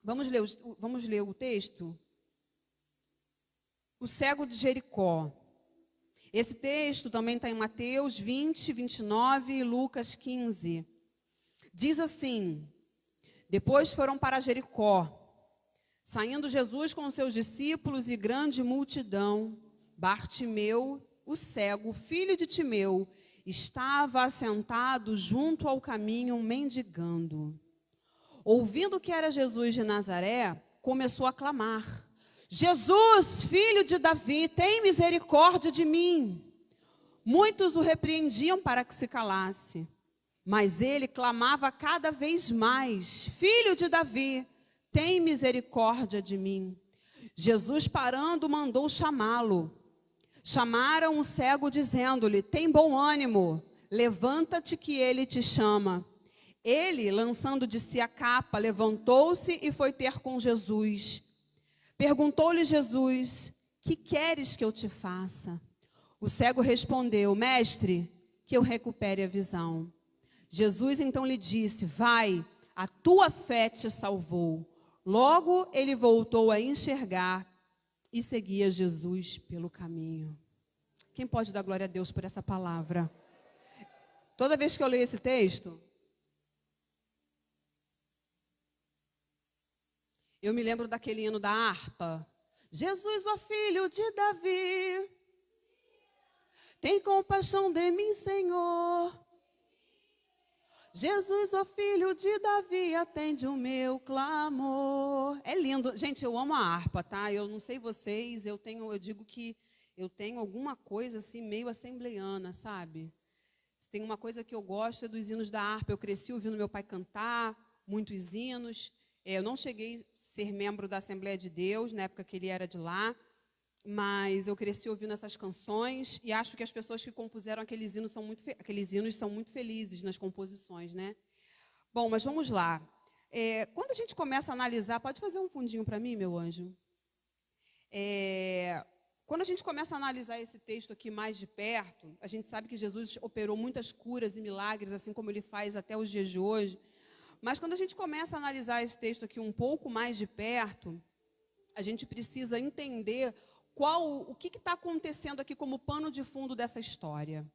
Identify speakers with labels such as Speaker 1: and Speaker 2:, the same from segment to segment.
Speaker 1: Vamos ler o texto? O cego de Jericó. Esse texto também está em Mateus 20, 29 e Lucas 15. Diz assim: depois foram para Jericó. Saindo Jesus com seus discípulos e grande multidão, Bartimeu, o cego, filho de Timeu, estava assentado junto ao caminho mendigando. Ouvindo que era Jesus de Nazaré, começou a clamar: Jesus, filho de Davi, tem misericórdia de mim. Muitos o repreendiam para que se calasse, mas ele clamava cada vez mais: Filho de Davi, tem misericórdia de mim. Jesus, parando, mandou chamá-lo. Chamaram o cego, dizendo-lhe: tem bom ânimo, levanta-te que ele te chama. Ele, lançando de si a capa, levantou-se e foi ter com Jesus. Perguntou-lhe Jesus: que queres que eu te faça? O cego respondeu: Mestre, que eu recupere a visão. Jesus então lhe disse: vai, a tua fé te salvou. Logo ele voltou a enxergar e seguia Jesus pelo caminho. Quem pode dar glória a Deus por essa palavra? Toda vez que eu leio esse texto, eu me lembro daquele hino da harpa. Jesus, ó filho de Davi, tem compaixão de mim, Senhor. Jesus, ó filho de Davi, atende o meu clamor. É lindo. Gente, eu amo a harpa, tá? Eu não sei vocês, eu digo que eu tenho alguma coisa assim, meio assembleiana, sabe? Se tem uma coisa que eu gosto é dos hinos da harpa. Eu cresci ouvindo meu pai cantar muitos hinos. Eu não cheguei a ser membro da Assembleia de Deus, na época que ele era de lá, mas eu cresci ouvindo essas canções e acho que as pessoas que compuseram aqueles hinos são muito felizes nas composições, né? Bom, mas vamos lá. Quando a gente começa a analisar, pode fazer um fundinho para mim, meu anjo? Quando a gente começa a analisar esse texto aqui mais de perto, a gente sabe que Jesus operou muitas curas e milagres, assim como ele faz até os dias de hoje. Mas quando a gente começa a analisar esse texto aqui um pouco mais de perto, a gente precisa entender o que está acontecendo aqui como pano de fundo dessa história.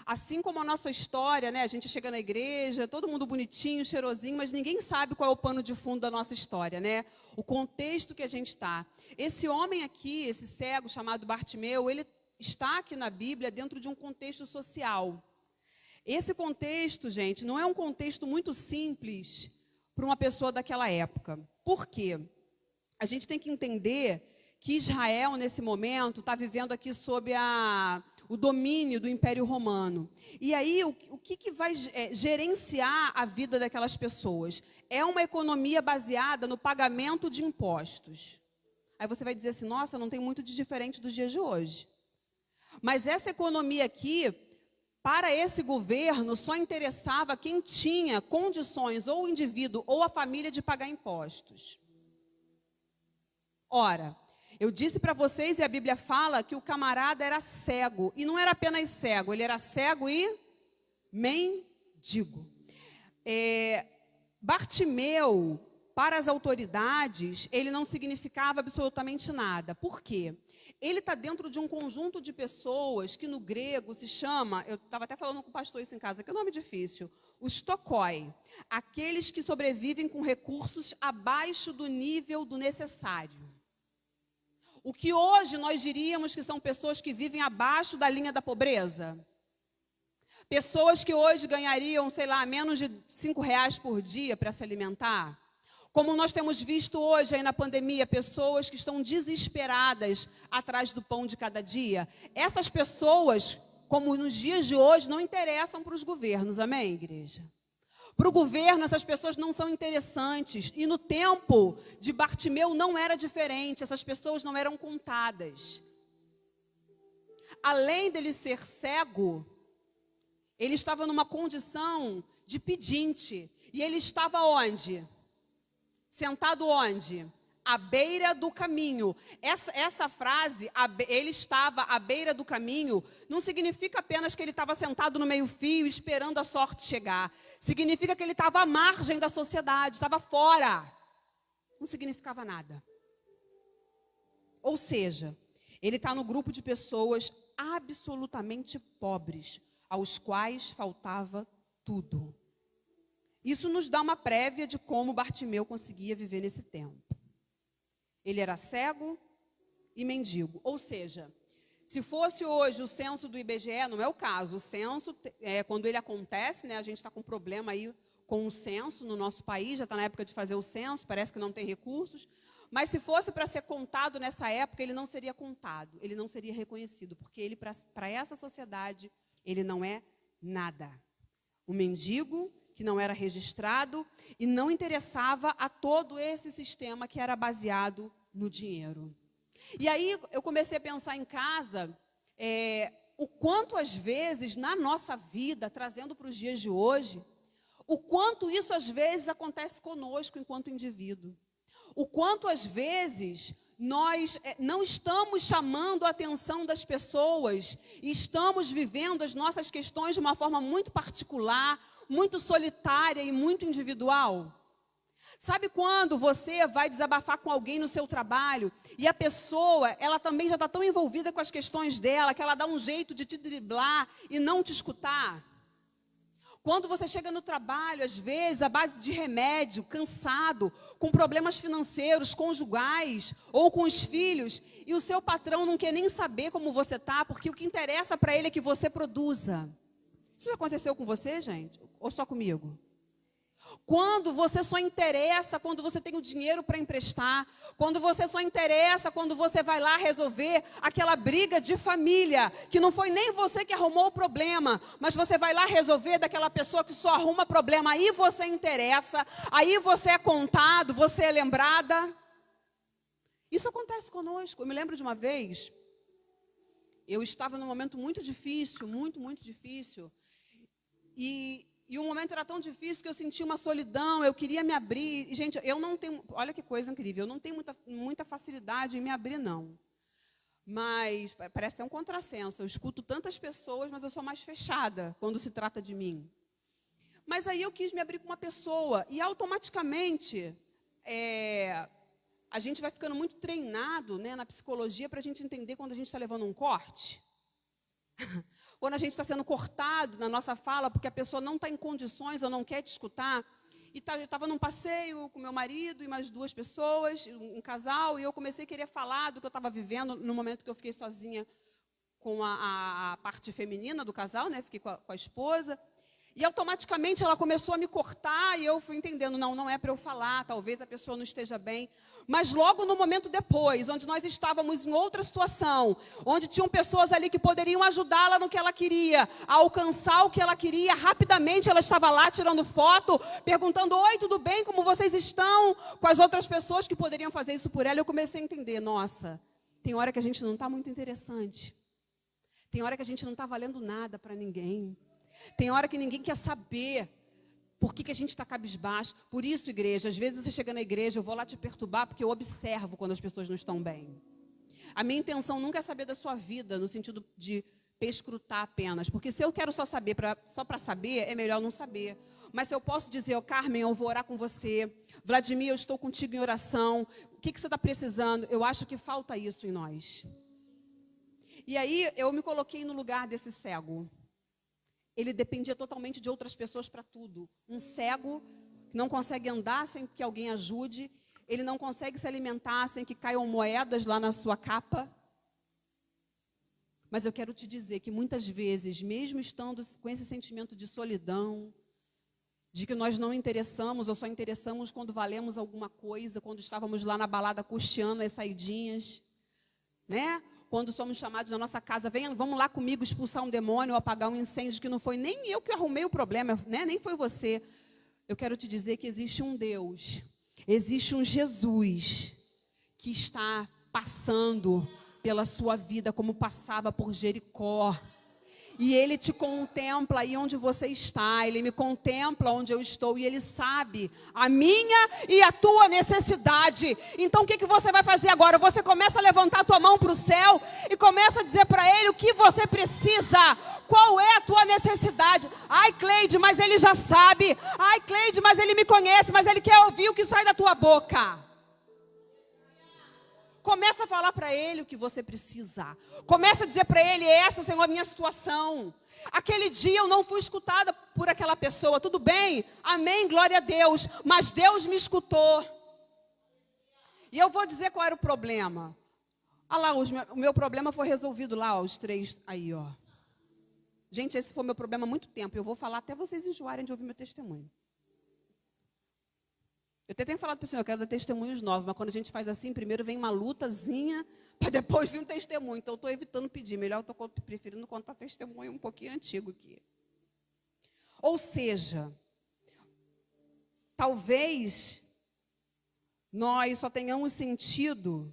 Speaker 1: Assim como a nossa história, né, a gente chega na igreja, todo mundo bonitinho, cheirosinho, mas ninguém sabe qual é o pano de fundo da nossa história, né? O contexto que a gente está. Esse homem aqui, esse cego chamado Bartimeu, ele está aqui na Bíblia dentro de um contexto social. Esse contexto, gente, não é um contexto muito simples para uma pessoa daquela época. Por quê? A gente tem que entender que Israel, nesse momento, está vivendo aqui sob o domínio do Império Romano. E aí, o que vai gerenciar a vida daquelas pessoas? É uma economia baseada no pagamento de impostos. Aí você vai dizer assim, nossa, não tem muito de diferente dos dias de hoje. Mas essa economia aqui, para esse governo, só interessava quem tinha condições, ou o indivíduo, ou a família, de pagar impostos. Ora, eu disse para vocês, e a Bíblia fala, que o camarada era cego. E não era apenas cego, ele era cego e mendigo. Bartimeu, para as autoridades, ele não significava absolutamente nada. Por quê? Ele está dentro de um conjunto de pessoas que no grego se chama, eu estava até falando com o pastor isso em casa, que é um nome difícil, os tokoi, aqueles que sobrevivem com recursos abaixo do nível do necessário. O que hoje nós diríamos que são pessoas que vivem abaixo da linha da pobreza. Pessoas que hoje ganhariam, sei lá, menos de R$5 por dia para se alimentar. Como nós temos visto hoje aí na pandemia, pessoas que estão desesperadas atrás do pão de cada dia. Essas pessoas, como nos dias de hoje, não interessam para os governos, amém, igreja? Para o governo, essas pessoas não são interessantes. E no tempo de Bartimeu não era diferente, essas pessoas não eram contadas. Além dele ser cego, ele estava numa condição de pedinte. E ele estava onde? Sentado onde? À beira do caminho. Essa frase, ele estava à beira do caminho, não significa apenas que ele estava sentado no meio-fio esperando a sorte chegar. Significa que ele estava à margem da sociedade, estava fora. não significava nada. Ou seja, ele está no grupo de pessoas absolutamente pobres, aos quais faltava tudo. Isso nos dá uma prévia de como Bartimeu conseguia viver nesse tempo. Ele era cego e mendigo. Ou seja, se fosse hoje o censo do IBGE, não é o caso. O censo, quando ele acontece, né, a gente está com problema aí com o censo no nosso país, já está na época de fazer o censo, parece que não tem recursos. Mas se fosse para ser contado nessa época, ele não seria contado, ele não seria reconhecido, porque ele, para essa sociedade, ele não é nada. O mendigo que não era registrado e não interessava a todo esse sistema que era baseado no dinheiro. E aí eu comecei a pensar em casa, o quanto às vezes na nossa vida, trazendo para os dias de hoje, o quanto isso às vezes acontece conosco enquanto indivíduo. O quanto às vezes nós não estamos chamando a atenção das pessoas e estamos vivendo as nossas questões de uma forma muito particular, muito solitária e muito individual. Sabe quando você vai desabafar com alguém no seu trabalho e a pessoa, ela também já está tão envolvida com as questões dela que ela dá um jeito de te driblar e não te escutar? Quando você chega no trabalho, às vezes, à base de remédio, cansado, com problemas financeiros, conjugais, ou com os filhos, e o seu patrão não quer nem saber como você está, porque o que interessa para ele é que você produza. Isso já aconteceu com você, gente? Ou só comigo? Quando você só interessa quando você tem o dinheiro para emprestar, quando você só interessa quando você vai lá resolver aquela briga de família, que não foi nem você que arrumou o problema, mas você vai lá resolver daquela pessoa que só arruma problema, aí você interessa, aí você é contado, você é lembrada. Isso acontece conosco. Eu me lembro de uma vez, eu estava num momento muito difícil, muito difícil, e o momento era tão difícil que eu sentia uma solidão, eu queria me abrir. E, gente, eu não tenho, olha que coisa incrível, eu não tenho muita facilidade em me abrir, não. Mas parece até um contrassenso, eu escuto tantas pessoas, mas eu sou mais fechada quando se trata de mim. Mas aí eu quis me abrir com uma pessoa, e automaticamente, a gente vai ficando muito treinado, né, na psicologia para a gente entender quando a gente está levando um corte. Quando a gente está sendo cortado na nossa fala, porque a pessoa não está em condições ou não quer te escutar. E eu estava num passeio com meu marido e mais 2 pessoas, um casal, e eu comecei a querer falar do que eu estava vivendo no momento que eu fiquei sozinha com a parte feminina do casal, né? Fiquei com a esposa. E automaticamente ela começou a me cortar e eu fui entendendo, não é para eu falar, talvez a pessoa não esteja bem. Mas logo no momento depois, onde nós estávamos em outra situação, onde tinham pessoas ali que poderiam ajudá-la no que ela queria, a alcançar o que ela queria, rapidamente ela estava lá tirando foto, perguntando, oi, tudo bem, como vocês estão? Com as outras pessoas que poderiam fazer isso por ela, eu comecei a entender, nossa, tem hora que a gente não está muito interessante. Tem hora que a gente não está valendo nada para ninguém. Tem hora que ninguém quer saber por que a gente está cabisbaixo. Por isso, igreja, às vezes você chega na igreja, eu vou lá te perturbar porque eu observo quando as pessoas não estão bem. A minha intenção nunca é saber da sua vida, no sentido de perscrutar apenas. Porque se eu quero só saber, só para saber, é melhor não saber. Mas se eu posso dizer, Carmen, eu vou orar com você. Vladimir, eu estou contigo em oração. O que você está precisando? Eu acho que falta isso em nós. E aí, eu me coloquei no lugar desse cego. Ele dependia totalmente de outras pessoas para tudo. Um cego que não consegue andar sem que alguém ajude. Ele não consegue se alimentar sem que caiam moedas lá na sua capa. Mas eu quero te dizer que muitas vezes, mesmo estando com esse sentimento de solidão, de que nós não interessamos ou só interessamos quando valemos alguma coisa, quando estávamos lá na balada custeando as saidinhas, né? Quando somos chamados na nossa casa, vamos lá comigo expulsar um demônio ou apagar um incêndio, que não foi nem eu que arrumei o problema, né? Nem foi você. Eu quero te dizer que existe um Deus, existe um Jesus que está passando pela sua vida como passava por Jericó. E Ele te contempla aí onde você está, Ele me contempla onde eu estou e Ele sabe a minha e a tua necessidade. Então o que você vai fazer agora? Você começa a levantar a tua mão para o céu e começa a dizer para Ele o que você precisa, qual é a tua necessidade. Ai, Cleide, mas Ele já sabe. Ai, Cleide, mas Ele me conhece, mas Ele quer ouvir o que sai da tua boca. Começa a falar para ele o que você precisa. Começa a dizer para ele, essa, Senhor, é a minha situação. Aquele dia eu não fui escutada por aquela pessoa, tudo bem? Amém, glória a Deus. Mas Deus me escutou. E eu vou dizer qual era o problema. Olha lá, o meu problema foi resolvido lá, os 3 aí, ó. Gente, esse foi o meu problema há muito tempo. Eu vou falar até vocês enjoarem de ouvir meu testemunho. Eu até tenho falado para o Senhor, eu quero dar testemunhos novos, mas quando a gente faz assim, primeiro vem uma lutazinha, para depois vir um testemunho. Então, eu estou evitando pedir. Melhor eu estou preferindo contar testemunho um pouquinho antigo aqui. Ou seja, talvez nós só tenhamos sentido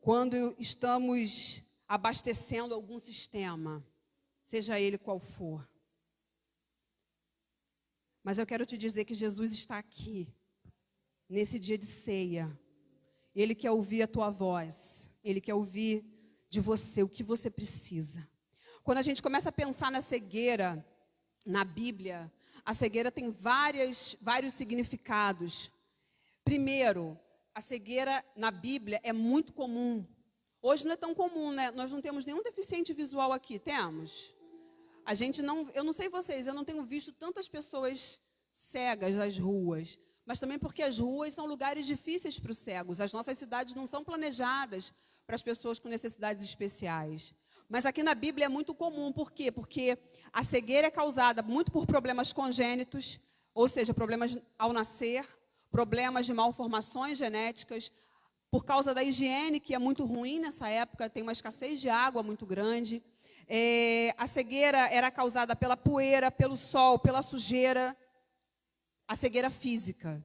Speaker 1: quando estamos abastecendo algum sistema, seja ele qual for. Mas eu quero te dizer que Jesus está aqui, nesse dia de ceia. Ele quer ouvir a tua voz. Ele quer ouvir de você o que você precisa. Quando a gente começa a pensar na cegueira, na Bíblia, a cegueira tem vários significados. Primeiro, a cegueira na Bíblia é muito comum. Hoje não é tão comum, né? Nós não temos nenhum deficiente visual aqui, temos? A gente não, eu não sei vocês, eu não tenho visto tantas pessoas cegas nas ruas, mas também porque as ruas são lugares difíceis para os cegos. As nossas cidades não são planejadas para as pessoas com necessidades especiais. Mas aqui na Bíblia é muito comum, por quê? Porque a cegueira é causada muito por problemas congênitos, ou seja, problemas ao nascer, problemas de malformações genéticas, por causa da higiene, que é muito ruim nessa época, tem uma escassez de água muito grande. A cegueira era causada pela poeira, pelo sol, pela sujeira, a cegueira física.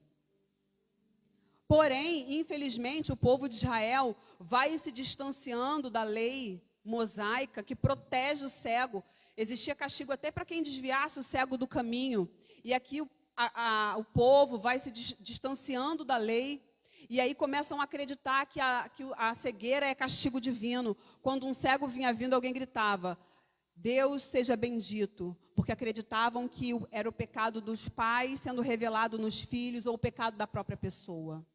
Speaker 1: Porém, infelizmente, o povo de Israel vai se distanciando da lei mosaica que protege o cego. Existia castigo até para quem desviasse o cego do caminho. E aqui o povo vai se distanciando da lei. E aí começam a acreditar que a cegueira é castigo divino. Quando um cego vinha vindo, alguém gritava, Deus seja bendito, porque acreditavam que era o pecado dos pais sendo revelado nos filhos ou o pecado da própria pessoa.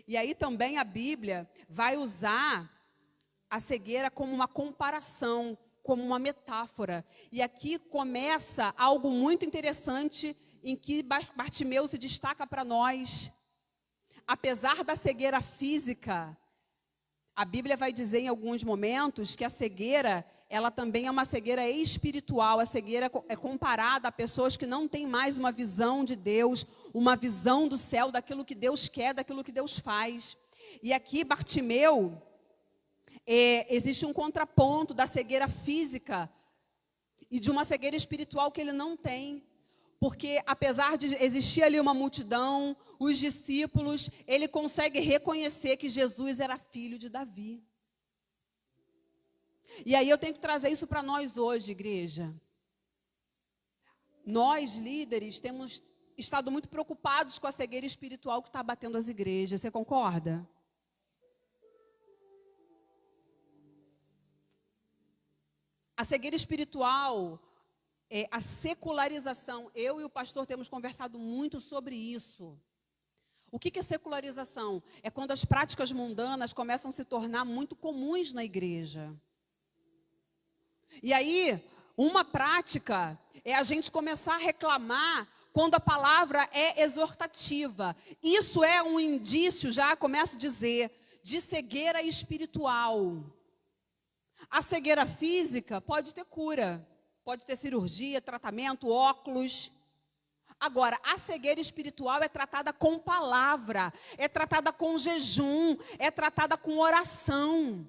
Speaker 1: E aí também a Bíblia vai usar a cegueira como uma comparação, como uma metáfora. E aqui começa algo muito interessante em que Bartimeu se destaca para nós. Apesar da cegueira física, a Bíblia vai dizer em alguns momentos que a cegueira, ela também é uma cegueira espiritual. A cegueira é comparada a pessoas que não têm mais uma visão de Deus, uma visão do céu, daquilo que Deus quer, daquilo que Deus faz. E aqui Bartimeu, existe um contraponto da cegueira física e de uma cegueira espiritual que ele não tem. Porque apesar de existir ali uma multidão, os discípulos, ele consegue reconhecer que Jesus era filho de Davi. E aí eu tenho que trazer isso para nós hoje, igreja. Nós, líderes, temos estado muito preocupados com a cegueira espiritual que está batendo as igrejas. Você concorda? A cegueira espiritual, a secularização, eu e o pastor temos conversado muito sobre isso. O que é secularização? É quando as práticas mundanas começam a se tornar muito comuns na igreja. E aí, uma prática é a gente começar a reclamar quando a palavra é exortativa. Isso é um indício, já começo a dizer, de cegueira espiritual. A cegueira física pode ter cura. Pode ter cirurgia, tratamento, óculos. Agora, a cegueira espiritual é tratada com palavra, é tratada com jejum, é tratada com oração.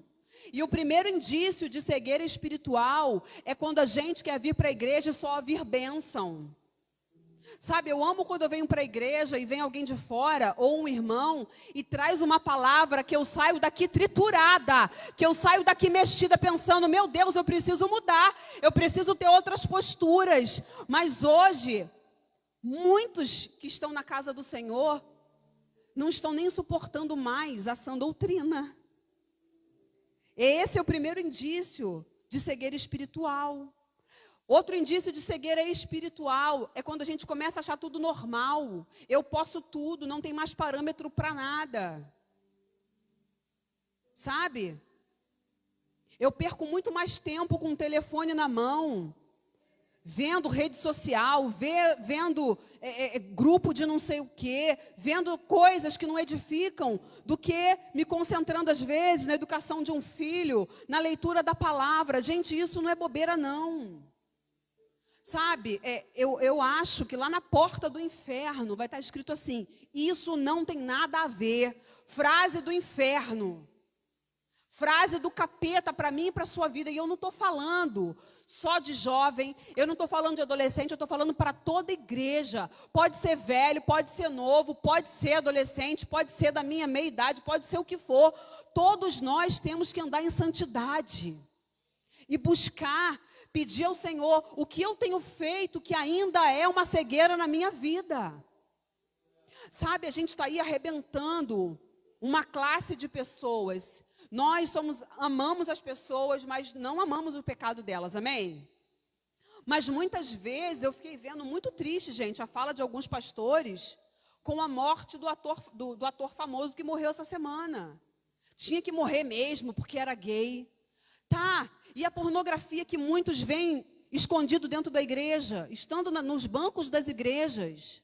Speaker 1: E o primeiro indício de cegueira espiritual é quando a gente quer vir para a igreja e só ouvir bênção. Sabe, eu amo quando eu venho para a igreja e vem alguém de fora, ou um irmão, e traz uma palavra que eu saio daqui triturada, que eu saio daqui mexida pensando, meu Deus, eu preciso mudar, eu preciso ter outras posturas. Mas hoje, muitos que estão na casa do Senhor, não estão nem suportando mais a sã doutrina. Esse é o primeiro indício de cegueira espiritual. Outro indício de cegueira espiritual é quando a gente começa a achar tudo normal. Eu posso tudo, não tem mais parâmetro para nada. Sabe? Eu perco muito mais tempo com o telefone na mão, vendo rede social, vendo grupo de não sei o quê, vendo coisas que não edificam, do que me concentrando às vezes na educação de um filho, na leitura da palavra. Gente, isso não é bobeira não. Sabe, eu acho que lá na porta do inferno vai estar escrito assim: isso não tem nada a ver. Frase do inferno. Frase do capeta para mim e para a sua vida. E eu não estou falando só de jovem, eu não estou falando de adolescente, eu estou falando para toda igreja. Pode ser velho, pode ser novo, pode ser adolescente, pode ser da minha meia idade, pode ser o que for. Todos nós temos que andar em santidade. E buscar, pedir ao Senhor o que eu tenho feito que ainda é uma cegueira na minha vida. Sabe, a gente está aí arrebentando uma classe de pessoas. Nós amamos as pessoas, mas não amamos o pecado delas, amém? Mas muitas vezes eu fiquei vendo muito triste, gente, a fala de alguns pastores com a morte do ator famoso que morreu essa semana. Tinha que morrer mesmo, porque era gay. Tá, e a pornografia que muitos veem escondido dentro da igreja, estando nos bancos das igrejas.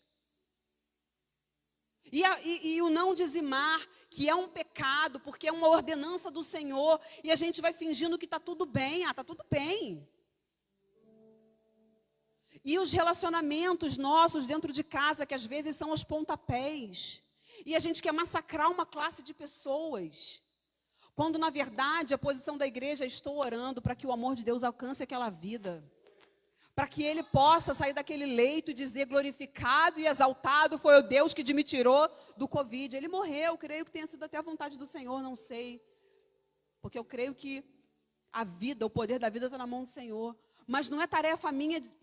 Speaker 1: E o não dizimar, que é um pecado, porque é uma ordenança do Senhor, e a gente vai fingindo que está tudo bem. Está tudo bem. E os relacionamentos nossos dentro de casa, que às vezes são os pontapés, e a gente quer massacrar uma classe de pessoas, quando na verdade a posição da igreja é: estou orando para que o amor de Deus alcance aquela vida, para que ele possa sair daquele leito e dizer: glorificado e exaltado foi o Deus que me tirou do Covid. Ele morreu, creio que tenha sido até a vontade do Senhor, não sei. Porque eu creio que a vida, o poder da vida está na mão do Senhor. Mas não é tarefa minha de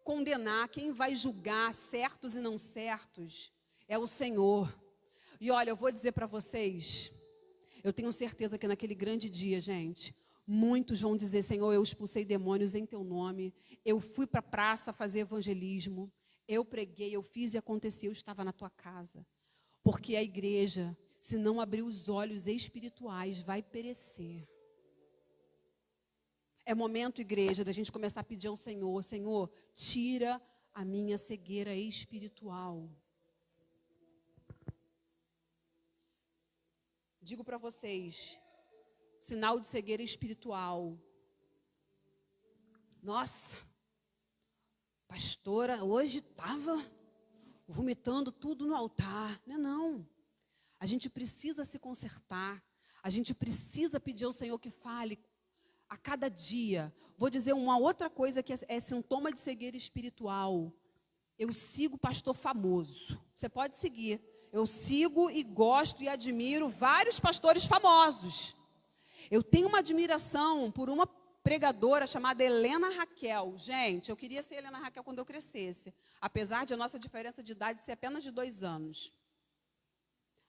Speaker 1: condenar. Quem vai julgar certos e não certos é o Senhor. E olha, eu vou dizer para vocês, eu tenho certeza que naquele grande dia, gente, muitos vão dizer: Senhor, eu expulsei demônios em teu nome, eu fui para a praça fazer evangelismo, eu preguei, eu fiz e aconteceu, eu estava na tua casa. Porque a igreja, se não abrir os olhos espirituais, vai perecer. É momento, igreja, da gente começar a pedir ao Senhor: Senhor, tira a minha cegueira espiritual. Digo para vocês, sinal de cegueira espiritual. Nossa, pastora, hoje estava vomitando tudo no altar. Não. A gente precisa se consertar. A gente precisa pedir ao Senhor que fale a cada dia. Vou dizer uma outra coisa que é sintoma de cegueira espiritual. Eu sigo pastor famoso. Você pode seguir. Eu sigo e gosto e admiro vários pastores famosos. Eu tenho uma admiração por uma pregadora chamada Helena Raquel. Gente, eu queria ser Helena Raquel quando eu crescesse. Apesar de a nossa diferença de idade ser apenas de 2 anos.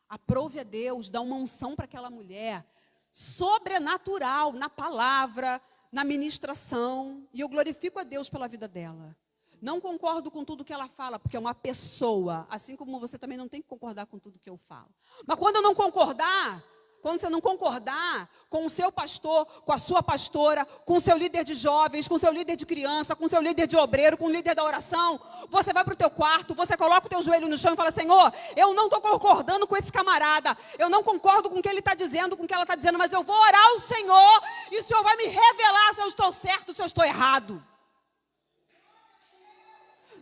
Speaker 1: Aprove a Deus, dá uma unção para aquela mulher sobrenatural na palavra, na ministração. E eu glorifico a Deus pela vida dela. Não concordo com tudo que ela fala, porque é uma pessoa. Assim como você também não tem que concordar com tudo que eu falo. Mas quando eu não concordar, quando você não concordar com o seu pastor, com a sua pastora, com o seu líder de jovens, com o seu líder de criança, com o seu líder de obreiro, com o líder da oração, você vai para o teu quarto, você coloca o teu joelho no chão e fala: Senhor, eu não estou concordando com esse camarada, eu não concordo com o que ele está dizendo, com o que ela está dizendo, mas eu vou orar ao Senhor e o Senhor vai me revelar se eu estou certo, se eu estou errado.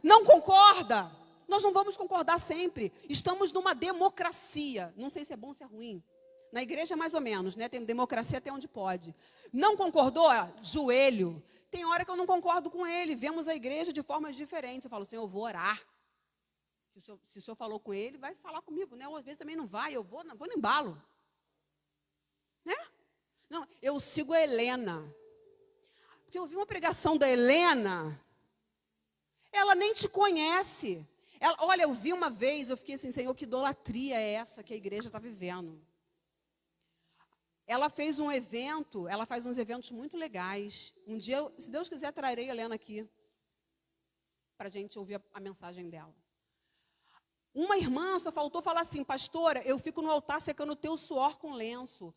Speaker 1: Não concorda? Nós não vamos concordar sempre. Estamos numa democracia. Não sei se é bom ou se é ruim. Na igreja, mais ou menos, né? Tem democracia até onde pode. Não concordou? Joelho. Tem hora que eu não concordo com ele. Vemos a igreja de formas diferentes. Eu falo: Senhor, eu vou orar. Se o senhor falou com ele, vai falar comigo, né? Ou às vezes também não vai, eu vou no embalo. Né? Não, eu sigo a Helena. Porque eu vi uma pregação da Helena. Ela nem te conhece. Olha, eu vi uma vez, eu fiquei assim: Senhor, que idolatria é essa que a igreja está vivendo? ela fez um evento, ela faz uns eventos muito legais. Um dia, se Deus quiser, trarei a Helena aqui para a gente ouvir a mensagem dela. Uma irmã só faltou falar assim: pastora, eu fico no altar secando o teu suor com lenço.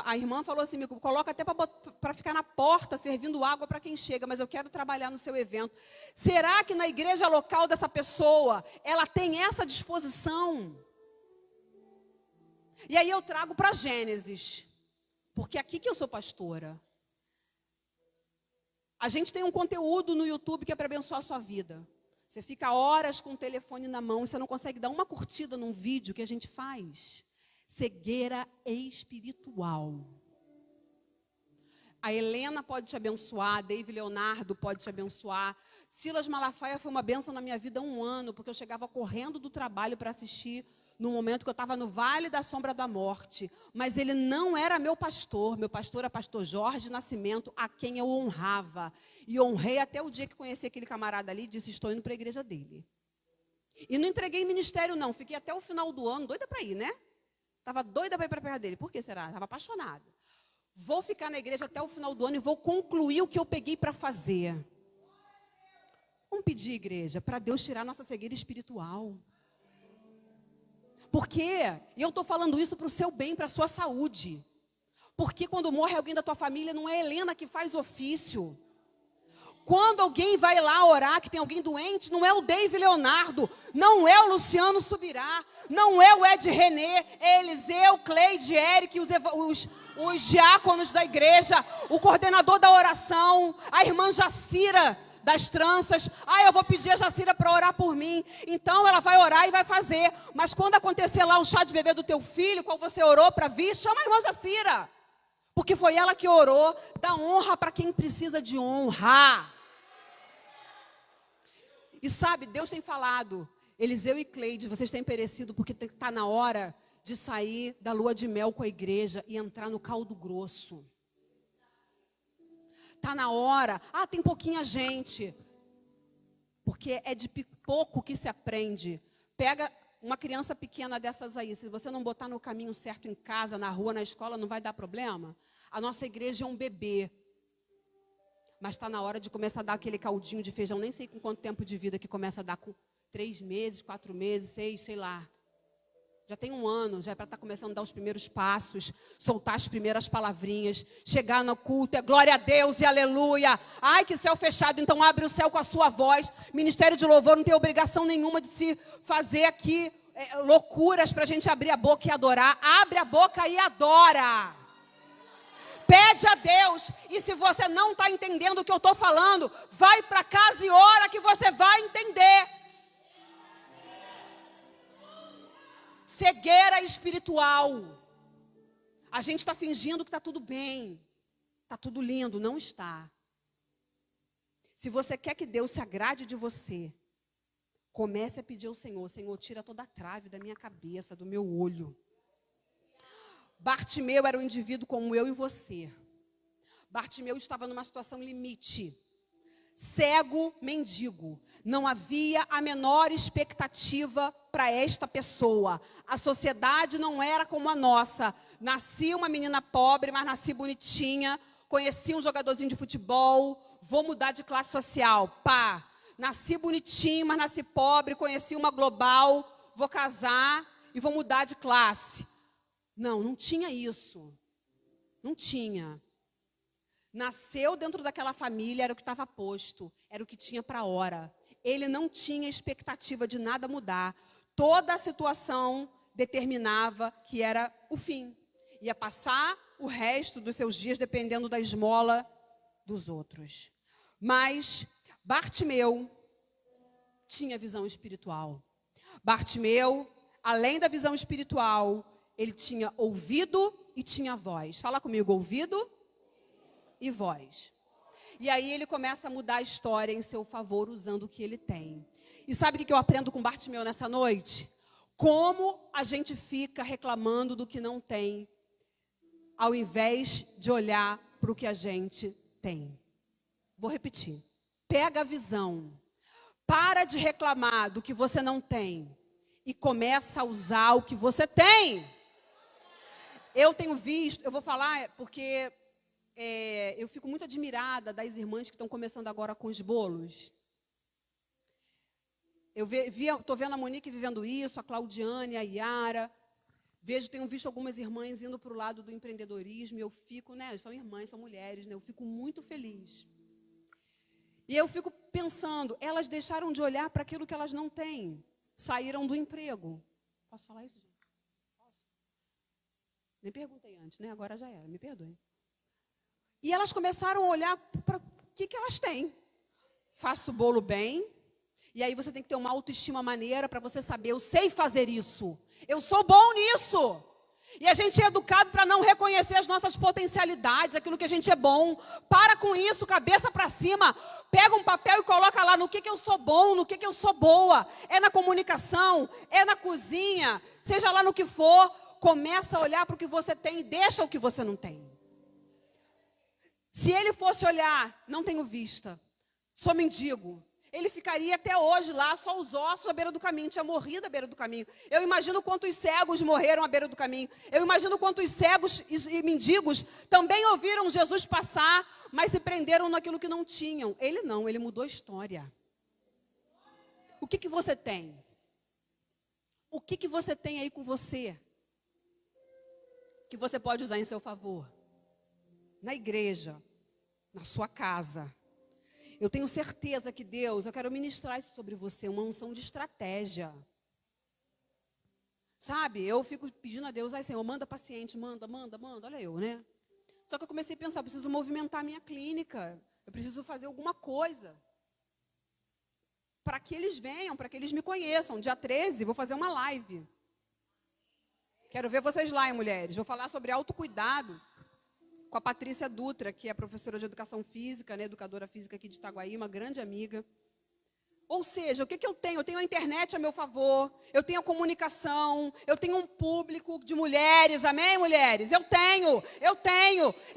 Speaker 1: A irmã falou assim: me coloca até para ficar na porta servindo água para quem chega, mas eu quero trabalhar no seu evento. Será que na igreja local dessa pessoa ela tem essa disposição? E aí eu trago para Gênesis, porque aqui que eu sou pastora. A gente tem um conteúdo no YouTube que é para abençoar a sua vida. Você fica horas com o telefone na mão e você não consegue dar uma curtida num vídeo que a gente faz. Cegueira espiritual. A Helena pode te abençoar, David Leonardo pode te abençoar. Silas Malafaia foi uma bênção na minha vida há 1 ano, porque eu chegava correndo do trabalho para assistir no momento que eu estava no vale da sombra da morte. Mas ele não era meu pastor era pastor Jorge Nascimento, a quem eu honrava. E honrei até o dia que conheci aquele camarada ali e disse: estou indo para a igreja dele. E não entreguei ministério não, fiquei até o final do ano, doida para ir, né? Estava doida para ir para perto dele. Por que será? Estava apaixonada. Vou ficar na igreja até o final do ano e vou concluir o que eu peguei para fazer. Vamos pedir, igreja, para Deus tirar nossa cegueira espiritual. Por quê? E eu estou falando isso para o seu bem, para a sua saúde. Porque quando morre alguém da tua família, não é Helena que faz ofício. Quando alguém vai lá orar, que tem alguém doente, não é o David Leonardo, não é o Luciano Subirá, não é o Ed René, é Eliseu, Cleide, Eric, os diáconos da igreja, o coordenador da oração, a irmã Jacira das tranças. Eu vou pedir a Jacira para orar por mim. Então ela vai orar e vai fazer. Mas quando acontecer lá o chá de bebê do teu filho, qual você orou para vir, chama a irmã Jacira. Porque foi ela que orou. Dá honra para quem precisa de honra. E sabe, Deus tem falado: Eliseu e Cleide, vocês têm perecido porque está na hora de sair da lua de mel com a igreja e entrar no caldo grosso. Está na hora. Tem pouquinha gente. Porque é de pouco que se aprende. Pega uma criança pequena dessas aí. Se você não botar no caminho certo em casa, na rua, na escola, não vai dar problema. A nossa igreja é um bebê. Mas está na hora de começar a dar aquele caldinho de feijão. Nem sei com quanto tempo de vida que começa a dar, com 3 meses, 4 meses, 6, sei lá. Já tem 1 ano, já é para estar começando a dar os primeiros passos, soltar as primeiras palavrinhas, chegar no culto, é glória a Deus e aleluia. Que céu fechado, então abre o céu com a sua voz. Ministério de louvor não tem obrigação nenhuma de se fazer aqui loucuras para a gente abrir a boca e adorar. Abre a boca e adora. Pede a Deus, e se você não está entendendo o que eu estou falando, vai para casa e ora que você vai entender. Cegueira espiritual. A gente está fingindo que está tudo bem, está tudo lindo, não está. Se você quer que Deus se agrade de você, comece a pedir ao Senhor: Senhor, tira toda a trave da minha cabeça, do meu olho. Bartimeu era um indivíduo como eu e você. Bartimeu estava numa situação limite. Cego, mendigo. Não havia a menor expectativa para esta pessoa. A sociedade não era como a nossa. Nasci uma menina pobre, mas nasci bonitinha. Conheci um jogadorzinho de futebol. Vou mudar de classe social. Nasci bonitinho, mas nasci pobre. Conheci uma global. Vou casar e vou mudar de classe. Não tinha isso. Não tinha. Nasceu dentro daquela família, era o que estava posto. Era o que tinha para a hora. Ele não tinha expectativa de nada mudar. Toda a situação determinava que era o fim. Ia passar o resto dos seus dias dependendo da esmola dos outros. Mas Bartimeu tinha visão espiritual. Bartimeu, além da visão espiritual, ele tinha ouvido e tinha voz. Fala comigo: ouvido e voz. E aí ele começa a mudar a história em seu favor, usando o que ele tem. E sabe o que eu aprendo com Bartimeu nessa noite? Como a gente fica reclamando do que não tem, ao invés de olhar para o que a gente tem. Vou repetir. Pega a visão. Para de reclamar do que você não tem. E começa a usar o que você tem. eu tenho visto, eu vou falar porque eu fico muito admirada das irmãs que estão começando agora com os bolos. Eu estou vendo a Monique vivendo isso, a Claudiane, a Yara. Tenho visto algumas irmãs indo para o lado do empreendedorismo. E eu fico, são irmãs, são mulheres, eu fico muito feliz. E eu fico pensando, elas deixaram de olhar para aquilo que elas não têm. Saíram do emprego. Posso falar isso, gente? Posso? Nem perguntei antes, Agora já era, me perdoem. E elas começaram a olhar para o que elas têm. Faço o bolo bem. E aí você tem que ter uma autoestima maneira para você saber, eu sei fazer isso. Eu sou bom nisso. E a gente é educado para não reconhecer as nossas potencialidades, aquilo que a gente é bom. Para com isso, cabeça para cima. Pega um papel e coloca lá no que eu sou bom, no que eu sou boa. É na comunicação, é na cozinha, seja lá no que for. Começa a olhar para o que você tem e deixa o que você não tem. Se ele fosse olhar, não tenho vista, sou mendigo. Ele ficaria até hoje lá, só os ossos à beira do caminho, tinha morrido à beira do caminho. Eu imagino quantos cegos morreram à beira do caminho. Eu imagino quantos cegos e mendigos também ouviram Jesus passar, mas se prenderam naquilo que não tinham. Ele não, ele mudou a história. O que você tem? O que você tem aí com você? Que você pode usar em seu favor? Na igreja, na sua casa. Eu tenho certeza que Deus, eu quero ministrar isso sobre você, uma unção de estratégia. Sabe, eu fico pedindo a Deus, Senhor, manda paciente, manda, olha eu, Só que eu comecei a pensar, eu preciso movimentar a minha clínica, eu preciso fazer alguma coisa. Para que eles venham, para que eles me conheçam. Dia 13, vou fazer uma live. Quero ver vocês lá, hein, mulheres. Vou falar sobre autocuidado com a Patrícia Dutra, que é professora de educação física, educadora física aqui de Itaguaí, uma grande amiga. Ou seja, o que eu tenho? Eu tenho a internet a meu favor, eu tenho a comunicação, eu tenho um público de mulheres, amém, mulheres? Eu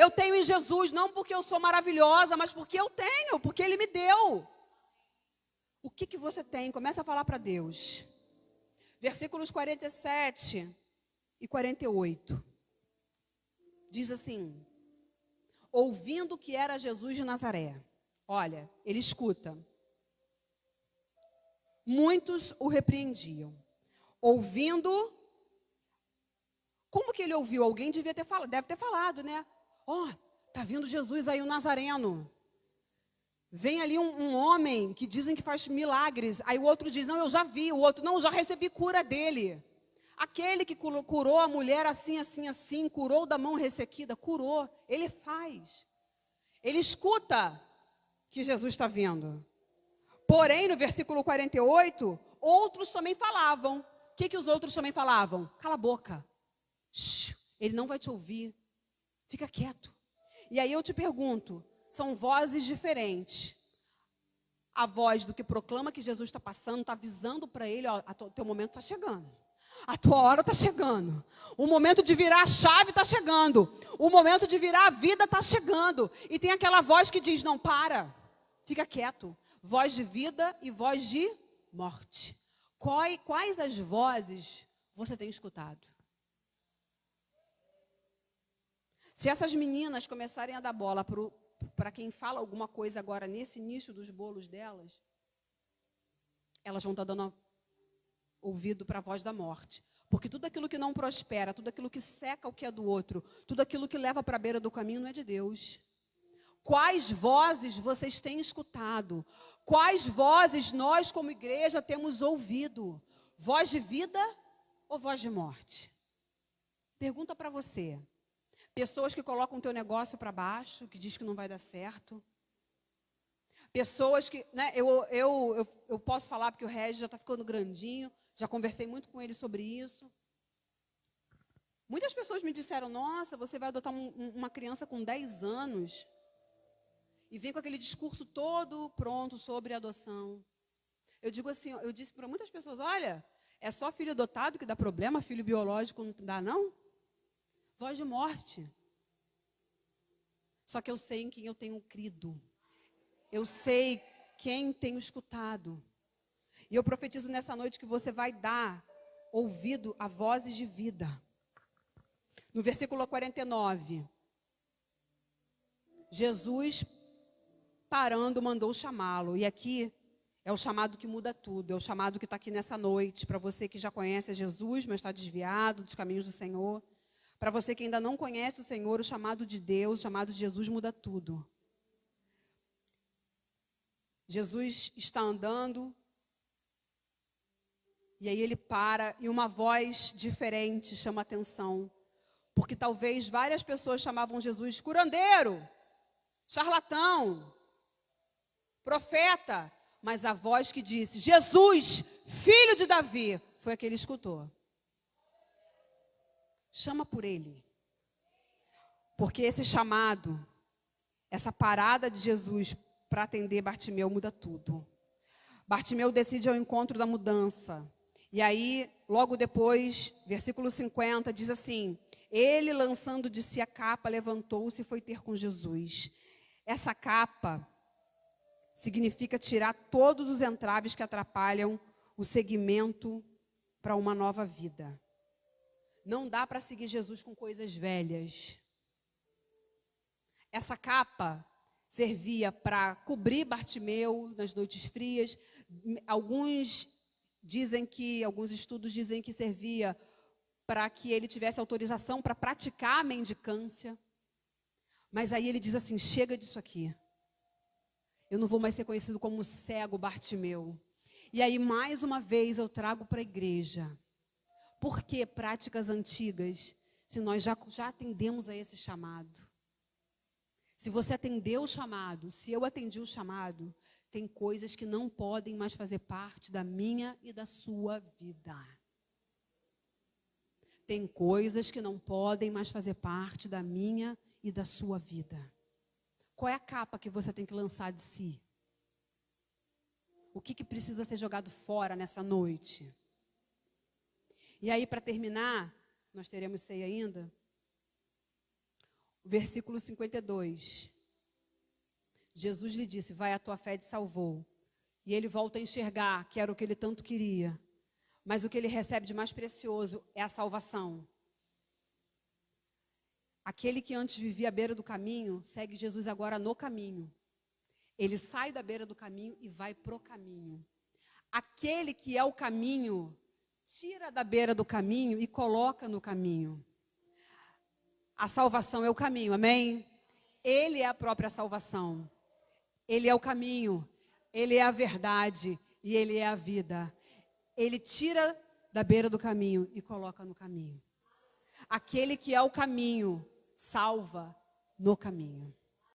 Speaker 1: tenho em Jesus, não porque eu sou maravilhosa, mas porque eu tenho, porque Ele me deu. O que você tem? Começa a falar para Deus. Versículos 47 e 48. Diz assim: ouvindo que era Jesus de Nazaré. Olha, ele escuta. Muitos o repreendiam. Ouvindo, como que ele ouviu? Alguém deve ter falado, tá vindo Jesus aí, o Nazareno. Vem ali um homem que dizem que faz milagres. Aí o outro diz, não, eu já vi. O outro, não, eu já recebi cura dele. Aquele que curou a mulher assim, curou da mão ressequida, curou. Ele faz. Ele escuta que Jesus está vindo. Porém, no versículo 48, outros também falavam. O que os outros também falavam? Cala a boca. Shhh, ele não vai te ouvir. Fica quieto. E aí eu te pergunto, são vozes diferentes. A voz do que proclama que Jesus está passando, está avisando para ele, teu momento está chegando. A tua hora está chegando. O momento de virar a chave está chegando. O momento de virar a vida está chegando. E tem aquela voz que diz, não, para. Fica quieto. Voz de vida e voz de morte. Quais as vozes você tem escutado? Se essas meninas começarem a dar bola para quem fala alguma coisa agora nesse início dos bolos delas, elas vão estar dando ouvido para a voz da morte. Porque tudo aquilo que não prospera, tudo aquilo que seca o que é do outro, tudo aquilo que leva para a beira do caminho não é de Deus. Quais vozes vocês têm escutado? Quais vozes nós, como igreja, temos ouvido? Voz de vida ou voz de morte? Pergunta para você. Pessoas que colocam o teu negócio para baixo, que diz que não vai dar certo. Pessoas que, eu posso falar porque o Regis já está ficando grandinho, já conversei muito com ele sobre isso. Muitas pessoas me disseram, nossa, você vai adotar uma criança com 10 anos e vem com aquele discurso todo pronto sobre adoção. Eu digo assim, eu disse para muitas pessoas, olha, é só filho adotado que dá problema, filho biológico não dá não? Voz de morte. Só que eu sei em quem eu tenho crido. Eu sei quem tenho escutado. E eu profetizo nessa noite que você vai dar ouvido a vozes de vida. No versículo 49, Jesus, parando, mandou chamá-lo. E aqui é o chamado que muda tudo, é o chamado que está aqui nessa noite, para você que já conhece Jesus, mas está desviado dos caminhos do Senhor. Para você que ainda não conhece o Senhor, o chamado de Deus, o chamado de Jesus muda tudo. Jesus está andando, e aí ele para, e uma voz diferente chama a atenção. Porque talvez várias pessoas chamavam Jesus de curandeiro, charlatão, profeta. Mas a voz que disse, Jesus, filho de Davi, foi a que ele escutou. Chama por ele. Porque esse chamado, essa parada de Jesus para atender Bartimeu muda tudo. Bartimeu decide ao encontro da mudança. E aí, logo depois, versículo 50, diz assim, ele, lançando de si a capa, levantou-se e foi ter com Jesus. Essa capa significa tirar todos os entraves que atrapalham o seguimento para uma nova vida. Não dá para seguir Jesus com coisas velhas. Essa capa servia para cobrir Bartimeu nas noites frias. Alguns estudos dizem que servia para que ele tivesse autorização para praticar a mendicância. Mas aí ele diz assim, chega disso aqui. Eu não vou mais ser conhecido como cego Bartimeu. E aí, mais uma vez, eu trago para a igreja. Por que práticas antigas, se nós já atendemos a esse chamado? Se você atendeu o chamado, se eu atendi o chamado, tem coisas que não podem mais fazer parte da minha e da sua vida. Tem coisas que não podem mais fazer parte da minha e da sua vida. Qual é a capa que você tem que lançar de si? O que precisa ser jogado fora nessa noite? E aí, para terminar, nós teremos ceia ainda. O versículo 52. Jesus lhe disse, vai, a tua fé te salvou. E ele volta a enxergar que era o que ele tanto queria. Mas o que ele recebe de mais precioso é a salvação. Aquele que antes vivia à beira do caminho, segue Jesus agora no caminho. Ele sai da beira do caminho e vai pro caminho. Aquele que é o caminho, tira da beira do caminho e coloca no caminho. A salvação é o caminho, amém? Ele é a própria salvação. Ele é o caminho, ele é a verdade e ele é a vida. Ele tira da beira do caminho e coloca no caminho. Aquele que é o caminho, salva no caminho.